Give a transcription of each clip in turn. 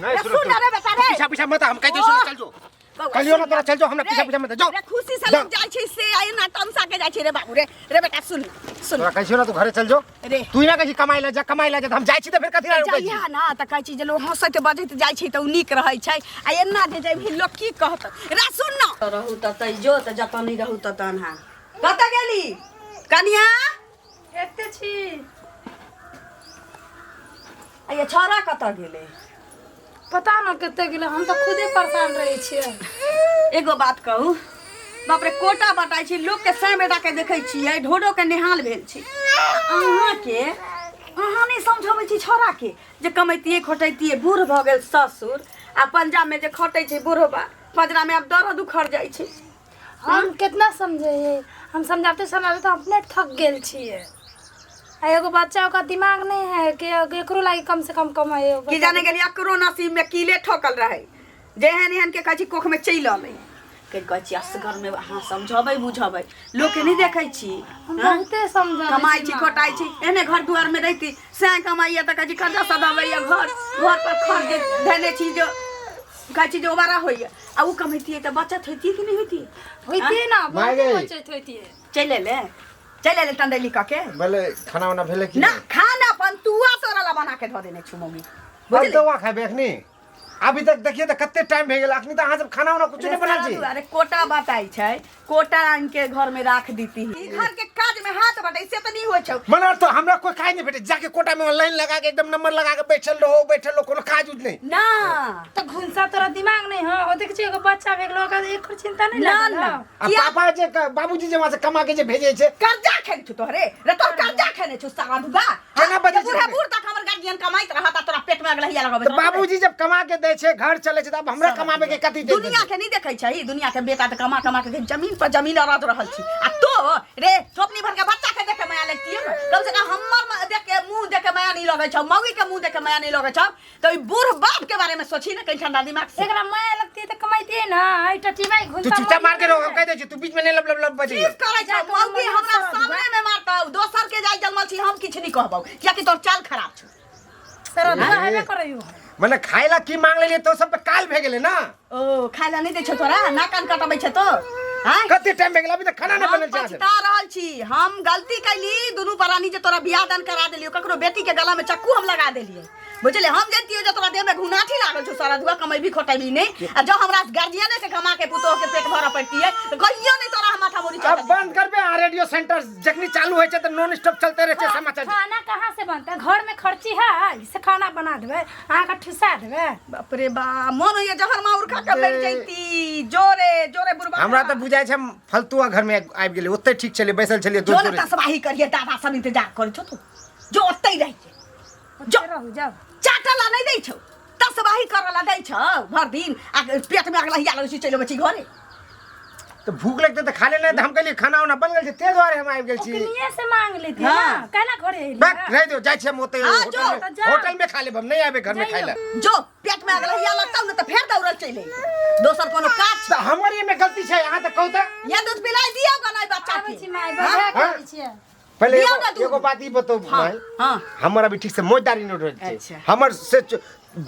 नहीं सुन रे बेटा रे पीछा पीछा मत हम कहते सुन चल जो कहियो ना तोरा चल जो हमरा पीछा पीछा मत जाओ रे खुशी से लोग जाय छै से आइ ना तमसा के जाय छै रे बाबू रे रे बेटा सुन सुन तोरा कहियो ना तू घरे चल जो रे तू ना कहि कमाई ला जा हम जाय छी त फिर कथि ला रुकै छी जाइया ना त कहै छी जे लोग हंसैत बजैत जाय छै त उ नीक रहै छै आ एना जे जाय भी लोग की कहत रे सुन ना रहू त तै जो त जत नहीं रहू त तनहा कत गेली कनिया एते छी आ ये छोरा कत गेले पता न कते गेले हम तो खुदे परेशान रहे छियै एगो बात कहू बाप रे कोटा बटाई छी लोग के सामने डाके देखै छियै ढोडो के निहाल भेल छी अहाँ नहीं समझबै छी छोरा के जे कमैतिए खोटैतिए बूढ़ भ गेल ससुर आ पंजाब में जे खटै छै बूढ़बा पंजरा में अब दर्द उखड़ जाय छै हम कितना समझे हम समझाते समझाते तो अपने थक गेल छियै आ एगो बच्चा का दिमाग नहीं है कि एकरो लागी कम से कम कमाए की जाने गेली अकरो नसीब में कीले ठोकल रहे जेहन एहन के कहै कोख में चैल आलै के कहै छी असगर में अहाँ समझबै बुझबै लोग के नहीं देखै छी हम बहुते समझा कमाई छी खोटाई छी एने घर दुआर में रहती से कमाइए त कहै छी खर्चा सदाबैया घर पर खर्च धने छी जो कहै छी जो ओबारा होइए आ उ कमैतिए त बचत होइतिए कि नहीं होइतिए होइते ना माय बहुत गई। बचत होइते चले ले टंडेली के बोले खाना वाना भेले कि ना खाना पंतुआ तोरा बना के ध देने छु मम्मी बुझले तो वा खाबे अखनी अभी तक देखिए त कते टाइम भे गेल अखनी त अहाँ सब खाना वाना कुछ नहीं बनल छी अरे कोटा बताई छै कोटा आन के घर में राख दीती ई घर के काज में हाथ बटाई से त नहीं होय छौ मना तो हमरा कोई काज नहीं भेटे जाके कोटा में लाइन लगा के एकदम नंबर लगा के बैठल रहो कोनो काज उज नहीं ना तो घुंसा तोरा दिमाग नहीं हो ओ देख छी एगो बच्चा भेल लोग एक चिंता नहीं ना लागल ना आ पापा जे बाबूजी जे वहां से कमा के जे भेजे छे कर्जा खेल छु तोहरे रे तोर कर्जा खेने छु सारा दुबा केना बजे छै? बूढ़ा बूढ़ तक हमर गार्जियन कमाइत रहता तोरा पेट में अगलहिया लगबे तो बाबूजी जब कमा के दे छे घर चले छे त अब हमरा कमाबे के कथि दे दुनिया के नहीं देखै छै दुनिया के बेटा त कमा कमा के जमीन पर जमीन अरद रहल छी आ तो रे छोपनी भर के बच्चा के देखे माया लगती है कम से कम हमर देख के मुंह देख के माया नहीं लगे छ मौगी के मुंह देख के माया नहीं लगे छ तो ई बूढ़ बाप के बारे में सोची ना कहीं ठंडा दिमाग से एकरा माया लगती है तो कमाइते ना आई टटी भाई तू घुंसा चुपचाप मार के रहो कह दे छी तू बीच में नहीं लब बजी चीज करे छ मौगी हमरा सामने में मारता दोसर के जाय जन्मल छी हम किछ नहीं कहबौ किया कि तोर चाल खराब छ सर हेबे करैयो मने खाइला की मांग लेलिए तो सब पे काल भे गेले ना ओ खाइला नहीं दे छ तोरा ना कान कटबै छ तो हां कते टाइम भे गेल अभी तक खाना नहीं बनल छै पछता रहल छी हम गलती कैली दुनू परानी जे तोरा बियाह दान करा देलियो ककरो बेटी के गला में चक्कू हम लगा देलिए बुझले हम जानतियो जे तोरा देह में घुनाठी लागल छ सारा दुआ कमैबी खोटैबी नहीं आ जो हमरा गार्जियन के कमा के पुतो के पेट भरा पड़ती है तो कहियो नहीं तोरा माथा मोरी अब बंद करबे आ रेडियो सेंटर जखनी चालू होय छै त नॉन स्टॉप चलते रहे छै समाचार खाना कहाँ से बनता है घर में खर्ची है इससे खाना बना देवे अहाँ का ठुसा देवे बाप रे बा मन ये जहर माउर खा के बैठ जैती जोरे जोरे बुरबा हमरा त बुझाय छै फलतुआ घर में आबि गेले ओते ठीक छले बैसल छलिए जो दूर ना तसबाही करिए दादा सब इंतजार करे छ तू जो ओतै रह जो रहू जाओ चाटला नहीं दै छौ तसबाही करला दै छौ भर दिन आ पेट में अगला लगै छै चलो बची घरे तो भूख लगते तो खा लेना त हम कहलिए खाना वाना बन गेल छै ते द्वारे हम आबि गेल छी किनिए से मांग लेती हाँ। ना कहला घरे बैठ रह दो जाय छी हम ओते हाँ, जो, होटल में खा लेब हम नहीं आबे घर में खाइला जो पेट में अगला लगता न तो फेर दौड़ल चले दोसर कोनो काज त हमर ये में गलती छै अहाँ त कहू त या दूध पिलाई दियो गनाई बच्चा आबै छी के माय बढ़िया करै छियै पहले दियौ ना दूध। एगो बात ई बताओ हाँ, भाई हाँ। हमर अभी ठीक से मोजदारी न रहल छै अच्छा। हमर से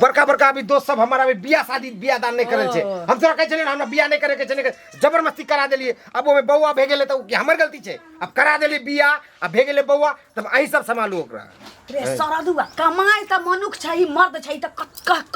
बड़का बड़का अभी दोस्त सब हमारा अभी बियाह शादी बियाह दान नहीं करल छै हम तोरा कहै छलिए हमरा बियाह नहीं करे के छै जबरदस्ती करा देलिए अब ओमे बौआ भे गेले त हमर गलती छै अब करा देलिए बियाह अब भे गेले बौआ तब अही सब संभालू ओकरा रे सरदुआ कमाई त मनुख छै मर्द छै त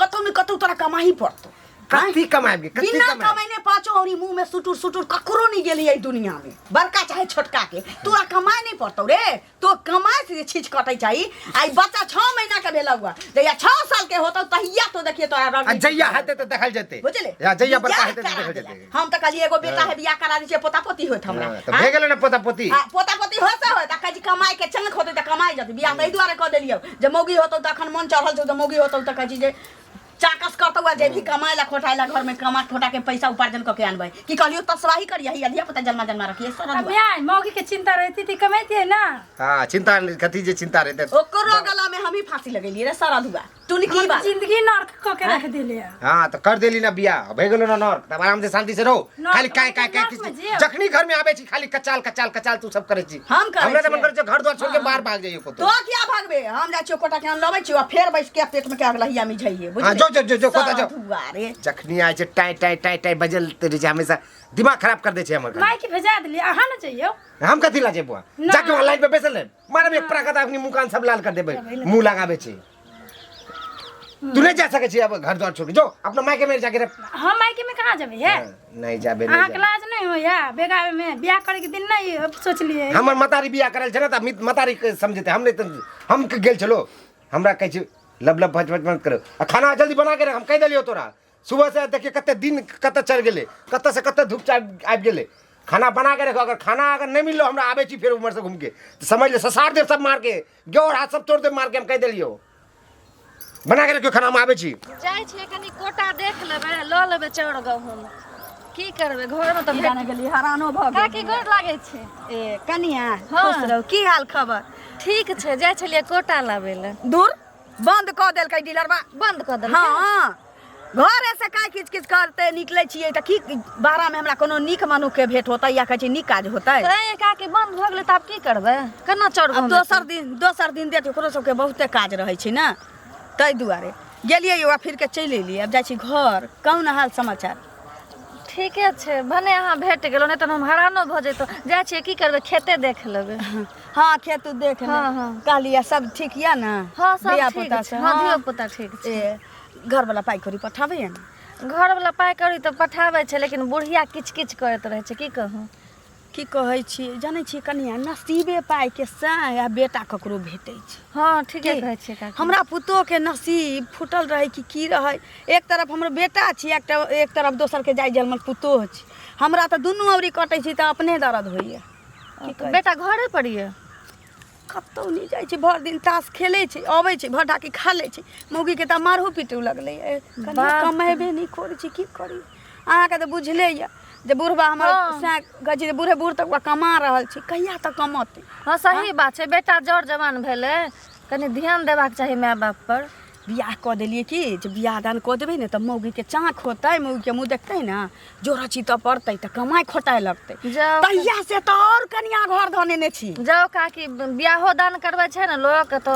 कतौ न कतौ तोरा कमाई पड़तो कथी कमाएबे कथी बिना कमाएबे कमाइने पाँचों औरी मुंह में सुटुर सुटुर ककरो नहीं गेली है दुनिया में बड़का चाहे छोटका के तोरा कमाई नहीं पड़तो रे तो कमाई से छीच कटै चाहिए आई बच्चा 6 महीना के भेला हुआ जया 6 साल के होतो तहिया तो देखिए तोरा आ जइया हेते त देखल जेते बुझले या जइया बड़का बियाह हेते त करा देखल देला। जेते हम त कहलिए एगो बेटा है बियाह करा दी पोता पोती होत हमरा त भे गेले न पोता पोती पोता पोती होता हो त कजी कमाई के चंग होते त कमाई जते बियाह तै दुआरे क देलियो जे मौगी होतो त अखन मन चढ़ल छ त मौगी होतो त कजी जे चाकस करतो हुआ जे भी कमाइला खोटाइला घर में कमा खोटा के पैसा उपार्जन करके आनबै की कहलियो तसवाही करिए ही अधिया पता जन्मा जन्मा रखिए अब सरदुआ यार मौगी के चिंता रहती थी कमाती है ना हां चिंता कथी जे चिंता रहते ओकरो गला में हम ही फांसी लगेलिए रे सरदुआ टुनकी बा जिंदगी नर्क क के रख देले हाँ तो कर देली ना बियाह भे गेलो ना नर तब आराम से शांति से रहो नर्क खाली काय काय काय नर्क में जियो। जखनी घर में आवे छी खाली कचाल कचाल कचाल तू सब करे छी हम करे हमरा त मन छियै। करे छै घर द्वार छोड़ के बाहर भाग जाइयो को तो क्या भागबे हम जा छियो कोटा के लबै छियो फेर बैठ के पेट में के लहिया में झइए हाँ, जो, कोटा जो। रे जखनी आए छै टाई टाई टाई टाई बजलते रहे छै हमेशा दिमाग खराब कर दे छै हमर माई के भेजा देली अहाँ न चाहिए हम कथी ला जेबो ना। जाके वहां लाइन पे बैसल है मारब एक प्राकत अपनी मुंह कान सब लाल कर देबे मुंह लगाबे छै तू नहीं जा सके छी अब घर द्वार छोड़ जो अपना मायके में जाके रह हम मायके में कहाँ जाबे है नहीं जाबे अहाँ नहीं के लाज नहीं हो या बेगावे में बियाह करे के दिन नहीं अब सोच लिए हमर मतारी बियाह करल छै ना त मतारी के समझते हम नहीं त हम के गेल चलो हमरा कहै छै लब लब भच भच मत करो आ खाना जल्दी बना के रख हम कह देलियो तोरा सुबह से देखिए कते दिन कते चल गेले कते से कते धूप आबि गेले खाना बना के रखो अगर खाना अगर नहीं मिलो हमरा आबे छी फिर उमर से घूम के तो समझ ले ससार दे सब मार के गोड़ हाथ सब तोड़ दे मार के हम कह देलियो बना के रखियो खाना हम आबे छी जाय छियै कनी कोटा देख लेबै ल लेबै चौड़ गहूम की करबै घर में त जाने गेली हरानो भ का गेल की गोर लागै छै ए कनिया हाँ। खुश रहो की हाल खबर ठीक छै जाय छलियै कोटा लाबै ले दूर बंद क देलकै डीलरबा बंद क देलकै हाँ घर से काय किच किच करते निकले छियै त की बारा में हमरा कोनो नीक मनुख के भेंट होतै या कहै छै नीक काज होतै ए का के बंद भ गेलै त आब की करबै केना चौड़ अब गहूम दोसर दिन देत ओकरो सबके बहुते काज रहै छै ना ताहि दुआरे गेलियै युवा फिर के चलि एलियै अब जाइ छी घर कौन हाल समाचार ठीके छै भने अहाँ भेट गेलौ नै त हम हरानो भ जैतो जाय छियै की करबै खेते देख लेबै हाँ खेत देख ले हाँ, हाँ। कहलिया सब ठीक या ना हां सब धिया ठीक पुता छै से हां हाँ। धियो पुता ठीक छै ए घर वाला पाई करी पठाबे या ना घर वाला पाइ करी त पठाबै छै लेकिन बुढ़िया किच किच करैत रहै छै की कहूं की कहै छी जानै छी कनिया नसीबे पाई के संग आ बेटा ककरो भेटै छै हां ठीके की? कहै छियै काकी हमरा पुतोह के नसीब फूटल रहे की रहे एक तरफ हमर बेटा छी एक तरफ दोसर के जाय जलमल पुतोह छी हमरा त दुनू अवरी कटै छी त अपने दर्द होइए की कहै बेटा घरे पर ये कतौ नहीं जाइ छै भर दिन ताश खेलै छै अबै छै भर ढाकी खा लै छै मौगी के त मारहो पीटू लगलै कनिया बाप रे। कमेबे नहीं करै छी की करी अहाँके त बुझले ये जे बुढ़बा हमर हाँ। कहै छै बूढ़े बूढ़ तक कमा रहल छी कहिया तक कमतै हाँ सही बात छै बेटा जड़ जवान भेले कनी ध्यान देबाक चाही माय बाप पर बियाह कऽ देलियै कि जे बियाह दान कऽ देबै ने तऽ मौगी के चाँक होतै मौगी के मुँह देखतै ने जोड़ा चीतऽ पड़तै तऽ कमाइ खोटाइ लगतै जाओ तहिया से तऽ और कनिया घर धनेने छी जाओ काकी बियाहो दान करबै छै ने लोग के तो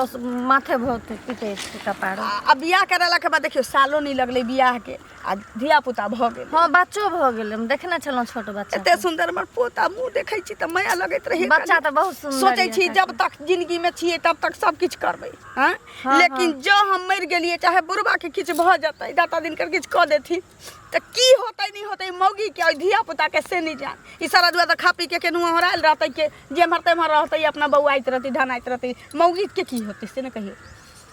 माथे बहुत पीटे छै कपार आ बियाह करेला के बाद देखियो सालो नहीं लगलै बियाह के आ धिया पुता भऽ गेल हाँ बच्चो भ गेलै हम देखने छलहुँ छोट बच्चा एते सुंदर हमर पोता मुँह देखै छी तऽ माया लगैत रहे बच्चा तऽ बहुत सुंदर सोचै ये छी काकी। जब तक जिंदगी में छियै तब तक सब किछु करबै हाँ हाँ, लेकिन जो हम मरि गेलियै चाहे बुढ़बा के किछु भऽ जेतै दाता दिनकर किछु कऽ देथिन तऽ की होतै नहीं होतै मौगी के धिया पुता के से नहीं जान ई सारा दुआ तऽ खा पी के केनू हरायल रहतै के जे मरते मर रहतै अपना बौआइत रहतै ढनाइत रहतै मौगी के की होतै से ने कहियो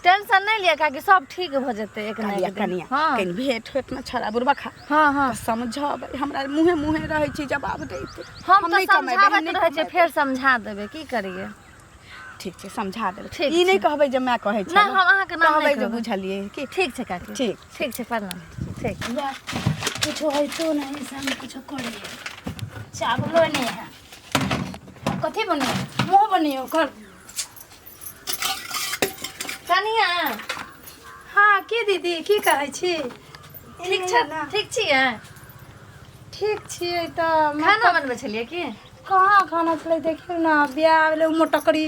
टेंशन नहीं लिया काकी सब ठीक भ जेतै एक ना कनिया एक दिन कनिया हाँ कनि भेंट होत में छड़ा बुढ़बा खा हाँ हाँ तऽ समझबै हमरा मुँहे मुँहे रहै छी जवाब दैते हम नहीं तो कमेबै, हम समझाबैत नहीं रहै छै कमेबै। फेर समझा देबै की करिए ठीक छै समझा देबै ठीक ई नहीं छै। कहबै जे मैं कहै छी नहीं हम अहाँके नाम कहबै नहीं जे कहबै बुझलियै की ठीक छै काकी ठीक। ठीक छै प्रणाम ठीक कुछ होइतो नहीं से हम कुछ करिए चावलो नहीं है अब कथी बनियो मुँह बनियो कर कनिया हाँ की दीदी की कहै छी ठीक छै ठीक छियै ठीक छियै तऽ खाना बनबै छलियै की कहाँ खाना छलै देखियौ ना बियाह भेलै मोटकरी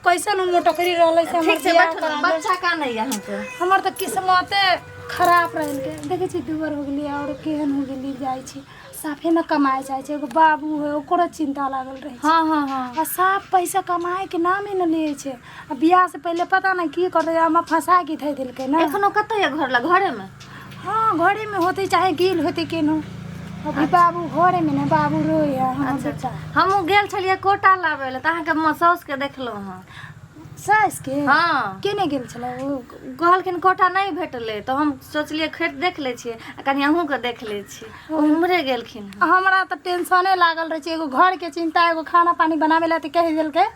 कैसन मोटकरी रहलै से हमर ठीक छै बियाह बैठू करा ना बच्चा का नहीं अहाँके हमर तऽ किस्मते खराब रहल के देखै छी दुबर हो गेली और केहन हो गेली जाइ छी साफे न कमाए जाइ छै एगो बाबू है ओकरो चिंता लागल रहै छै हाँ हाँ हाँ आ साफ पैसा कमाए के नामे न लिए छै आ बियाह से पहले पता नहीं की करते हम फंसा के धै देलकै ना एखनो कतऽ ये घर लग घरे में हाँ घरे में होते चाहे गिल होते केनो अभी बाबू घरे में ना बाबू रोय है हमर बच्चा हमहूँ गेल छलियै कोटा लाबै लए तऽ अहाँके साउस के देखलहुँ हँ सास के हाँ केने गेल छलै ओ कहलखिन कोटा नहीं भेटलै तऽ हम सोचलियै खेत देख लै छियै आ कनि अहूँके देख लै छियै ओ उम्हरे गेलखिन हमरा तऽ टेंशने लागल रहे छै एगो घर के चिंता एगो खाना पानी बनावे ला तऽ कह देलकै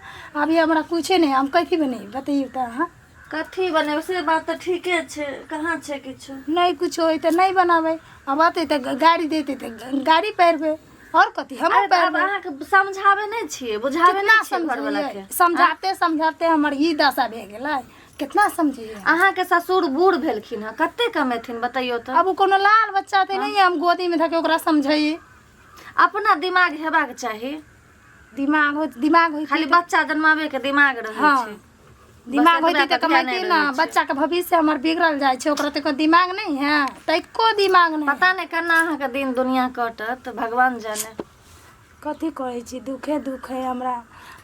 अभी हमरा कुछे नहीं हम कथी बनेबै बतैयौ तऽ अहाँ कथी बनेबै से बात तऽ ठीके छै कहाँ छै किछो नहीं कुछो होई तऽ नहीं बनाबै अब अतै तऽ गाड़ी देतै तऽ गाड़ी पहिरबै और कथी हम अरे तऽ आब अहाँके समझाबै नहि छियै बुझाबै कितना नहि छियै घरवला के समझाते समझाते हमर ई दशा भए गेलै कितना समझिए अहाँ के ससुर बूढ़ भेलखिन हँ, कते कमेथिन बताइयो तो। अब कोनो लाल बच्चा ते नहीं है, हम गोदी में धके ओकरा समझाइए। अपना दिमाग हेबाक चाही। दिमाग हो खाली बच्चा जन्मावे के दिमाग रहे हाँ। छै। दिमाग बस होती तो एतबे पर ध्यान कमाती नहीं ना, रहै छै। बच्चा के भविष्य हमर बिगड़ल जाए छै, ओकरा तो दिमाग नहीं है, तको दिमाग नहीं। पता नहीं केना अहाँ के दिन दुनिया कटत भगवान जाने। कथी कहै छी, दुखे दुख है हमरा,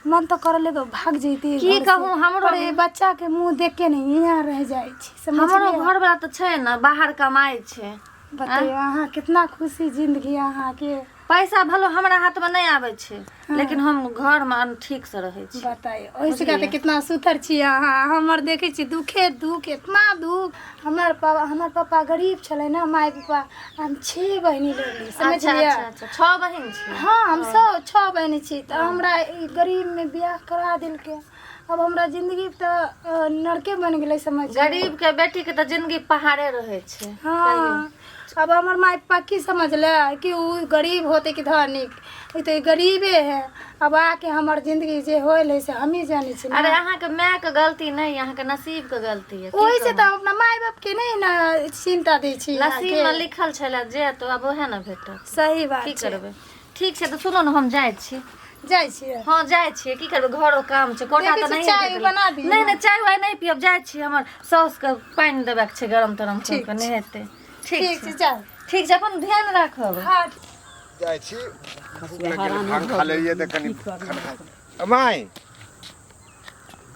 मन तो करले तो भाग जैती। की कहूँ हमरो ये बच्चा के मुंह देख के नहीं यहाँ रह जाए छी। हमरो घर वाला तो छै ना, बाहर कमाई छै। बताइए अहाँ कितना खुशी जिंदगी अहाँ के। पैसा भलो हमरा हाथ में नहीं आवे छै, लेकिन हम घर में ठीक से रहे छी। बताइए ओइसे कहते कितना सुथर छी अहाँ। हमर देखे छी दुखे दुख, इतना दुख। हमर पापा गरीब छले ना, माय पापा हम 6 बहिनी लोग, समझलिए। अच्छा 6 बहिन छी। हाँ हम सब 6 बहिनी छी। तो हमरा ई गरीब में बियाह करा दिलके। अब हमरा जिंदगी तो नरके बन गेलै, समझ। गरीब के बेटी के तो जिंदगी पहाड़े रहे छै। हाँ अब हमर माय पापा की समझले कि उ गरीब होते कि धनिक, ई तो गरीबे है। अब आके हमर जिंदगी जे होल है से हम ही जाने छी। अरे अहाँ के माय के गलती नहीं, अहाँ के नसीब के गलती है। ओही से तो अपना माय बाप के नहीं ना चिंता दै छी। नसीब में लिखल छले जे, तो अब ओहे न भेटत। सही बात की छै। करबै। ठीक छै तो सुनो न, हम जाय छी। जाइ छियै। हाँ जाय छियै, की करबै, घरो काम छै, कोठा देखै तो छी नहीं चाय भेटल। बना दियौ। नहीं चाय वाय नहीं पियब, जाय छी। हमर साउस के पानी देबे के छै गरम तरम ठीक के, नहेते। ठीक छै जाओ। ठीक छै, अपन ध्यान राखब। हाँ जाइ छी, भूख लग गेल, भांग खा लेलिए त कनी खाना। माय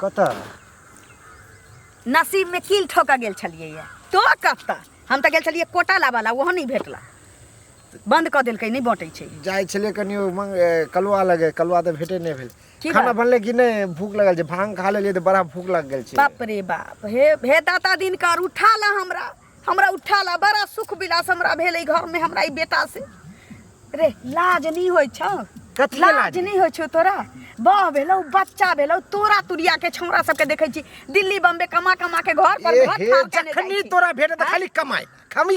कतऽ नसीब में कील ठोका गेल छलिए ये। तो कत्ता हम त गेल छलिए कोटा लावाला, वहाँ नहीं भेटला, बंद क देलकै, नहीं बटै छै। जाइ छलिए कनी कलुआ लगे, कलुआ त भेटे नहीं भेल। की खाना बात? बनले कि नहीं, भूख लगल छै, भांग खा लेलिए त बड़ा भूख लग गेल छै। बाप रे बाप, हे दाता दिन कर उठा ला हमरा उठा ला। बड़ा सुख विलास हमरा भेलै घर में, हमरा ई बेटा से। रे लाज नहीं होइ छ, कथी के लाज लाज? नहीं होइ छौ तोरा। बह भेलौ, बच्चा भेलौ, तोरा तुरिया के छौरा सबके देखै छी दिल्ली बम्बे कमा के घर पर घर हे ठाड़ के जखनी तोरा भेटे त खाली कमाई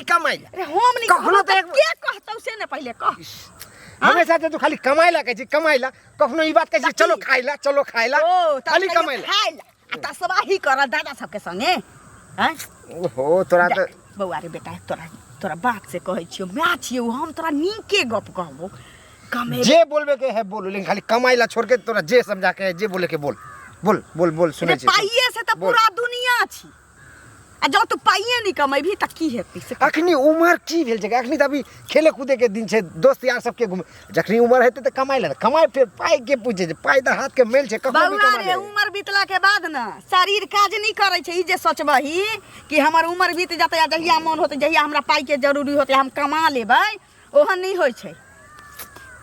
कमाई। अरे हम नहीं कखनो कहलो तो त एक- के कहतौ से ने पहले कह। हमेशा तू खाली कमाई ला कहै छी, कमाई ला। कखनो ई बात कहै छी चलो खाई ला, चलो खाई ला, ओ खाली कमाई ला। खाइला आ त सवाही कर दादा सबके संगे। हैं ओहो तोरा त बौआ रे बेटा, तोरा बात से कहै छियो, माँ छियो हम, तोरा नीके गप कहबो। कमे जे बोलबे के है बोलो, लेकिन खाली कमाई ला छोड़ के तोरा जे समझा के है, जे बोले के बोल बोल बोल बोल सुनै छी। पाइए से त बोल। पूरा दुनिया छी। आ जब तू पाइए नहीं कमेबी त की हेतै से कह। अखनी उमर की भेल छै, अखनी त अभी खेले कूदे के दिन छै, दोस्त यार सबके घूमे। जखनी उमर हेतै त कमाई ला, कमाई फिर पाई के पूछे छै, पाई त हाथ के मेल छै, कखनो भी बौआ कमा रे ले। उमर बीतला के बाद न शरीर काज नहीं करे छै। ई जे सोचबही कि हमर उमर बीत जतै आ जहिया मन होतै, जहिया हमरा पाई के जरूरी होतै हम कमा लेबै, ओहन नहीं होइ छै,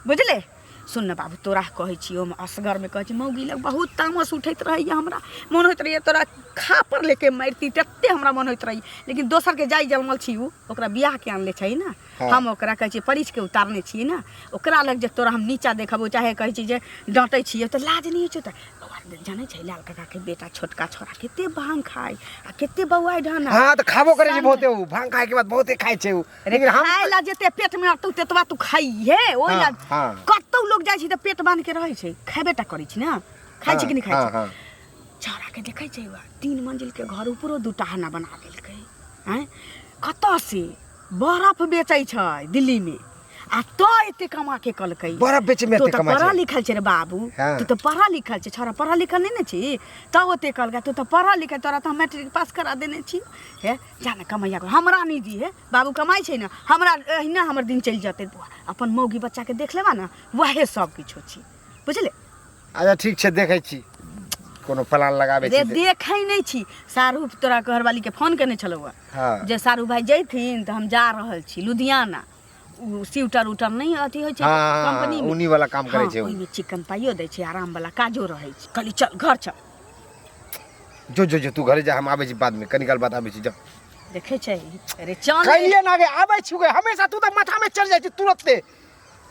बुझले। सुन न बाबू, तोरा कहै छियो, असगर में कहै छी मौगी लग बहुत तामस उठैत रहैया। हमरा मन होइत रहैया तोरा खा पर लेके मारती, तते हमरा मन होइत रही। लेकिन दोसर के जाय जलमल छी, ओकरा बियाह के आनले छै ना। हाँ। हम ओकरा कहै छी परिछ के उतारने छियै ना, ओकरा लग जे तोरा हम नीचा देखबो, चाहे कहै छी जे डांटै छियै त लाज नहीं होइ छै। त बौआ जानै छै लाल काका के बेटा छोटका छोरा केते भांग खाय आ केते बौआ ढाना। हां त खाबो करे छै बहुते, उ भांग खाए के बाद बहुते खाए छै उ। लेकिन हम खाय ला जेते पेट में अटौ तेतबा तू खाइहे। ओइ ला हाँ। कतौ लोग जाइ छै त पेट बांध के रहै छै, खाबे टा करै छै ना। खाइ छै कि नहीं खाइ छै? हाँ। छोरा के देखै छै, 3 मंजिल के घर ऊपरो 2 टहाना बना देलकै। हैं कतऽ से बर्फ बेचै छै दिल्ली में, आ तो एते कमा के कलकै। बर्फ बेचे में तो एते त कमाई पढ़ा छै। लिखल छै रे बाबू, हाँ। तू तो पढ़ा लिखल छै, छोरा पढ़ा लिखल नहीं ने छी, त ओते कलकै। तू तो पढ़ा लिखल, तोरा तो मैट्रिक पास करा देने छी। हे जाने कमैया को हमरा नहीं दी है, बाबू कमाई छै ना, हमरा एहिना हमर दिन चल जते। अपन मौगी बच्चा के देख लेबा ना, वहे सब किछो छी, बुझले। अच्छा ठीक छै, देखै छी कोनो प्लान लगाबै रे छी। देखै नहीं छी। शाहरुख तोरा घरवाली के फोन केने छलौ, हाँ। जे शाहरुख भाई जैथिन त हम जा रहल छी लुधियाना। उ स्वेटर उटर नहीं अथी होइ छै हाँ, कंपनी में, ऊनी वाला काम करे छै उ। ओइ में चिकन पाइयो दै छै, आराम वाला काजो रहै छै। कहली चल घर चल। जो तू घरे जा, हम आबै छी बाद में, कनिकाल बाद आबै छी। जा देखे छै अरे चांद कहिए ना गे आबै छी गे, हमेशा तू त माथा में चढ़ जाइ छी तुरंते,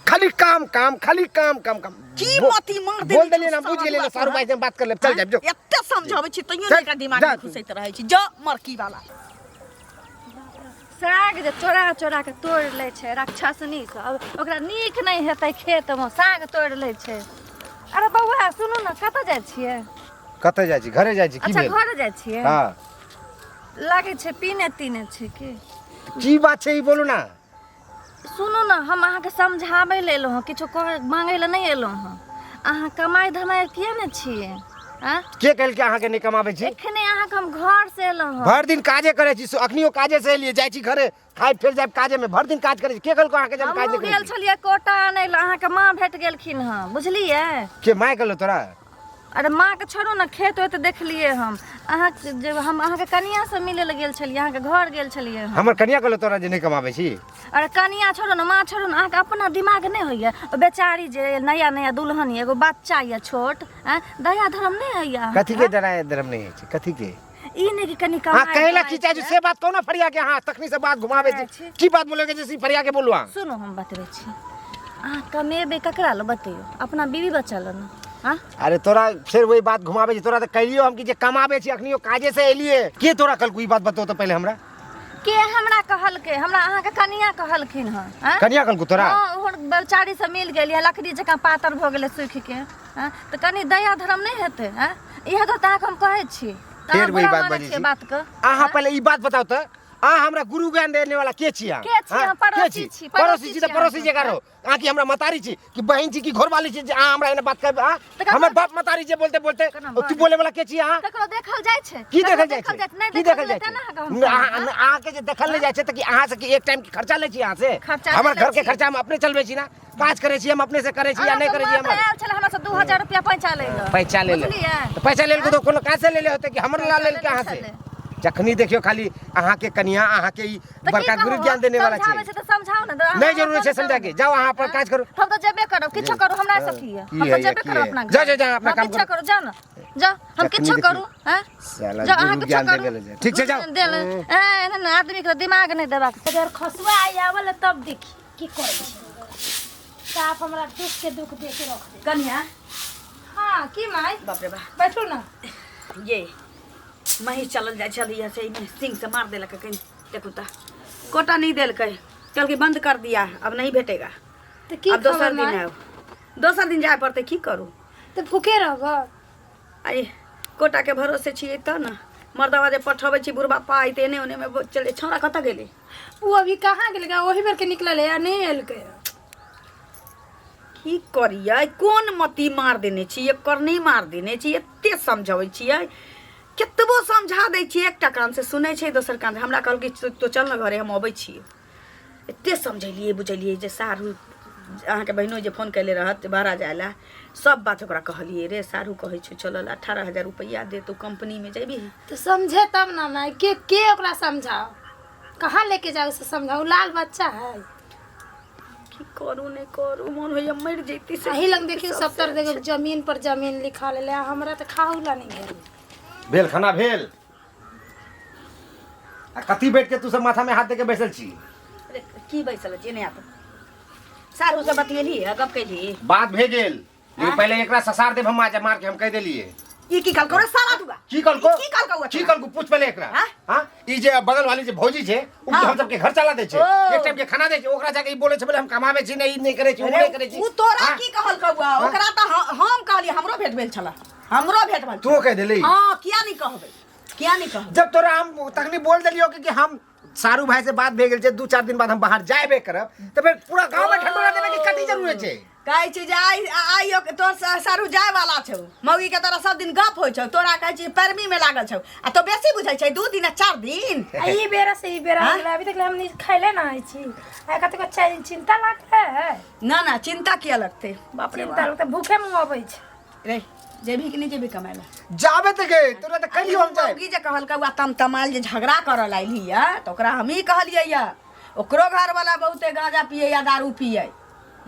खाली काम खाली काम। की बो- मती मार दे बोल देलिए ना, बुझ गेलिए ना, शाहरुख भाई से बात कर ले, चल जा जो। एते समझाबै छी तइयो चल, नहीं का दिमाग जा में तू। घुसैत रहै छी। जो मरकी वाला साग जे चोरा के तोड़ ले छै राक्षसनी सब, ओकरा नीक नहीं हेतै खेत में, साग तोड़ ले छै। अरे बौआ सुनू ना, कतऽ जाइ छियै? कतऽ जाइ छी घरे जाइ छी की अच्छा भेल घर जाइ छियै हाँ लागे छै पीने तीने छै की की बात छै ई बोलू ना सुनू ने हम अहाँके समझाबै ले एलहुँ हँ किछो मांगै लए नहीं एलहुँ हँ अहाँ कमाई धमाई किया ने छियै के कहल के अहाँके नहीं कमाबै छी एखने अहाँके हम घर से एलहुँ हँ भर दिन काजे करे छी अखनियो काजे से एलिए जाइ छी घरे खाइ फिर जाब काजे में भर दिन काज करे छी के कहल को अहाँके जब काज हमहूँ नहीं गेल छलियै कोटा आनै लए अहाँके माँ भेट गेलखिन हँ बुझलियै के माय कहलो तोरा अरे माँ के छोड़ू ने खेत वेत देखलियै हम अहाँ जब हम अहाँके कनिया से मिले लए गेल छलियै अहाँके घर गेल छलियै हम हमर कनिया कहलो तोरा जे नहीं कमाबै छी अरे कनिया छोड़ू ने माँ छोड़ू ने अहाँके अपना दिमाग नहीं होइए ओ बेचारी जे नया नया दुल्हन एगो बच्चा ये छोट दया धर्म नहीं होइए कथी के डराए धर्म नहीं है कथी के ई नहीं कि कनी हां कमाई कहला धमाई की चाहिए छै। से बात कौन फरिया के हां तखनी से बात घुमावे छी की बात बोलोगे जैसे फरिया के बोलवा सुनो हम बतबै छी अहाँ कमेबे ककरा लो बतैयो अपना बीवी बच्चा लो ना हाँ अरे तोरा फिर वही बात घुमावे छी तोरा तो कहलियो हम कि जे कमावे छी अखनियो काजे से एलिए के तोरा कल कोई बात बताओ तो पहले हमरा के हमरा कहलकै हमरा अहाँके कनिया कहलखिन हँ कनिया कल को तोरा हाँ ओहन बेचारी से मिल गेलियै लकड़ी जकाँ पातर भऽ गेलै सूखि के तऽ कनी दया धर्म नहीं हेतै इहे तो अहाँके हम कहै छी फिर वही बात बाजी छी बात के अहाँ पहले ई बात बताओ तो हमरा गुरु ज्ञान देने वाला के छी के छी हम पड़ोसी छी पड़ोसी छी तो पड़ोसी जगह रहो अहाँ की हमरा मतारी छी कि बहन छी कि घरवाली छी जे अहाँ हमरा एने बात कर हमर बाप मतारी जे बोलते बोलते तू बोले वाला के छी अहाँ ककरो देखल जाइ छै की देखल जाइ छै नहीं की देखल जाइ छै अहाँ के जे देखल नहीं जाइ छै त कि अहाँ से कि एक टाइम के खर्चा ले छी अहाँ से हमर घर के खर्चा हम अपने चलबे छी ना काज करे छी हम अपने से करे छी या नहीं करे छी हम आयल छल हमरा से 2000 रुपया पैसा ले लो पैसा ले ले तो पैसा ले तो कोनो काज से ले ले होते कि हमर ला ले के अहाँ से जखनी देखियो खाली अहाँ के कनिया अहाँ के बड़का गुरु ज्ञान देने वाला छै तो समझाओ ना नहीं जरूरी छै समझा के जाओ अहाँ पर काज करो हम तो जेबे करो किछो करो हमरा से की है हम तो जेबे करो अपना जा जा जा अपना काम किछो करो जा ना जा हम किछो करू हैं साला जा अहाँ गुरु किछो ज्ञान करू देबे ले ठीक छै जाओ ए ना आदमी के दिमाग नहीं देबाक अगर खसुआ आयावल तब देखी की करे छी साफ हमरा दुख के दुख दे के रख दे कन्या हां की माई बाप रे बाप बैठो ना ये मही चलल जाइ छलिए से में सिंह से मार देलक कहीं देखू ता कोटा नहीं देलकै कल के बंद कर दिया अब नहीं भेटेगा तो की अब दोसर दिन आयो दोसर दिन जाए पड़ते की करू तो भूखे रहब आई कोटा के भरोसे छिए त ना मर्दवा जे पठबै छी बुढ़बा पाई तेने ओने में चले छोरा कत गेले वो अभी कहाँ गेल ओही बेर के निकलल है नहीं आयल के की करिए कोन मती मार देने छी एकर नहीं मार देने छी एते समझाबै छियै केतबो समझा दै छी एकटा कान से सुनै छै दोसर कान से हमरा कहल कि तो चल न घरे हम अबै छी एते समझेलिए बुझलिए जे सारू अहाँ के बहिनो जे फोन कैले रहत बाहर जायला सब बात ओकरा कहलिए रे सारू कहै छै चलल 18000 रुपया दे तू कंपनी में जेबी तो समझे तब ना माई के ओकरा समझाओ कहाँ लेके जाओ से समझाओ लाल बच्चा है की करू नहीं करू मन होइए मर जैती से अही लग देखियो 70 देखो जमीन पर जमीन लिखा ले हमरा तो खाहुला नहीं है भेल खाना भेल आ कथी बैठ के तू सब माथा में हाथ दे के बैठल छी अरे की बैसल छी नहीं आता सारू से बतियली गप कैली बात भे गेल लेकिन पहले एकरा ससार देब हम आज मार के हम कह देलिए ई की कल करो सारा दुआ की कल को की कल को पूछ पहले एकरा हां ई जे बगल वाली जे भौजी छे उ हम सब के घर चला दे छे एक टाइम के खाना दे छे ओकरा जाके ई बोले छे बोले हम कमावे छी नहीं नहीं करे छी उ नहीं करे छी उ तोरा की कहल कबुआ ओकरा त हम कहली हमरो भेट भेल छला हमरो भेट भेल तू कह देली हां किया नहीं कहबे किया नहीं कहबे जब तोरा हम तखनी बोल देलियो कि हम सारू भाई से बात भे गेल छे 2-4 दिन बाद हम बाहर जाएबे करब त फिर पूरा गांव में ठंडोरा देबे की कथि जरूरत छे कहै छी जे आइयो तोर सारू जाय वाला छौ मौगी के तोरा सब दिन गप होय छौ तोरा कहै छी पैरमी में लागल छौ आ तो बेसी बुझै छै 2 दिन 4 दिन ई बेरा से ई बेरा अभी तक हम नहीं खाइले ना आई छी आ कते को चिंता लागते है ना ना चिंता किया लगते बाप रे चिंता लगते भूखे मुंह अबै छै रे जेबी कि नहीं जेबी कमाएला जाबे त गए तोरा त कहियो हम जाए मौगी जे कहल कौआ तम तमाल जे झगड़ा करऽ लाइली या तो ओकरा हम ही कहलियै या ओकरो घर वाला बहुते गांजा पिए या दारू पिए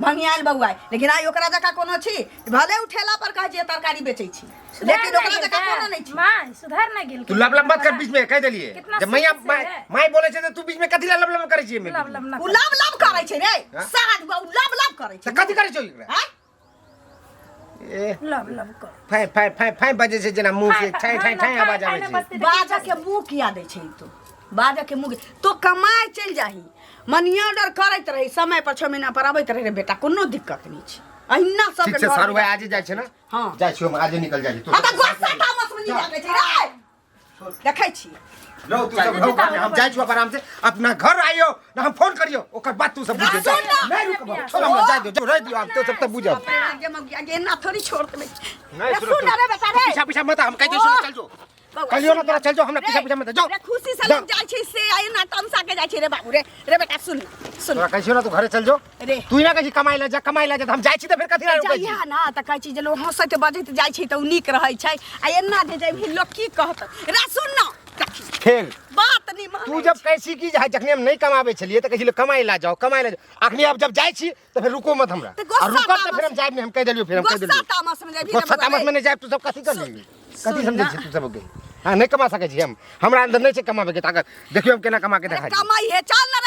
भंगियाल बउआई लेकिन आई ओकरा जका कोनो छी भले उठेला पर कह जे तरकारी बेचै छी लेकिन ओकरा जका कोनो नहीं छी मां सुधार ना गेल तू लब लब मत कर बीच में कह देलिए जब मैया माई बोले छे त तू बीच में कथि लब लब करे छी लब लब ना उ लब लब करे छै रे साज उ लब लब करे छै त कथि करे छौ एकरा हैं ए लब लब कर फाय फाय फाय फाय बजे से जना मुंह से ठाई ठाई ठाई आवाज आवे छे बाजा के मुंह किया दे छै तो बाजा के मुंह तो कमाए चल जाही मनी ऑर्डर करैत रही समय पर 6 महीना पर आबैत रहे बेटा कोनो दिक्कत नहीं छै अहिना सब ठीक से सारू भाई आज जाय छे ना हां जाय छियो हम आज निकल जाय छी हां त गोसा काम बात नहीं जाने छी रे देखै छी लो तू सब रहो घर में, हम जाय छु आराम से अपना घर आइयो ना हम फोन करियो ओकर बात तू सब बुझे जा नहीं रुकबो छोड़ हमरा जाय दो रह दियो हम तो सब तब बुझब आगे मग आगे ना थोड़ी छोड़ देबे नहीं सुन रे बेटा रे पीछा पीछा मत हम कह दे सुन चल जो कहियो ना तोरा चल जो हमरा पीछा पीछा मत जाओ रे खुशी से लोग जाय छी से आइ ना तमसा के जाय छी रे बाबू रे बेटा सुन सुन तोरा कहियो ना तू घरे चल जो रे तू ही ना कहि कमाई ले जा हम जाय छी त फिर कथि ला रुकै छी जाइया ना त कहै छी जे लोग हंसैत बजैत जाय छी त उ नीक रहै छै आ एना जे भी लोग की कहत रे सुन ना फिर बात नहीं मान तू जब कैसी की जाय जखनी हम नहीं कमाबे छलिए त कहि कमाई ला जाओ अखनी अब जब जाय छी त फिर रुको मत हमरा और रुकब त फिर हम जाय नहीं हम कह देलियो फिर हम कह देलियो गुस्सा तामस में जाबी गुस्सा तामस में नहीं जाय तू सब कथि कर लेबी कथि समझै छी तू सब के हां नहीं कमा सकै छी हम हमरा अंदर नहीं छै कमाबे के ताकत देखियो हम केना कमा के देखा कमाई है चल ना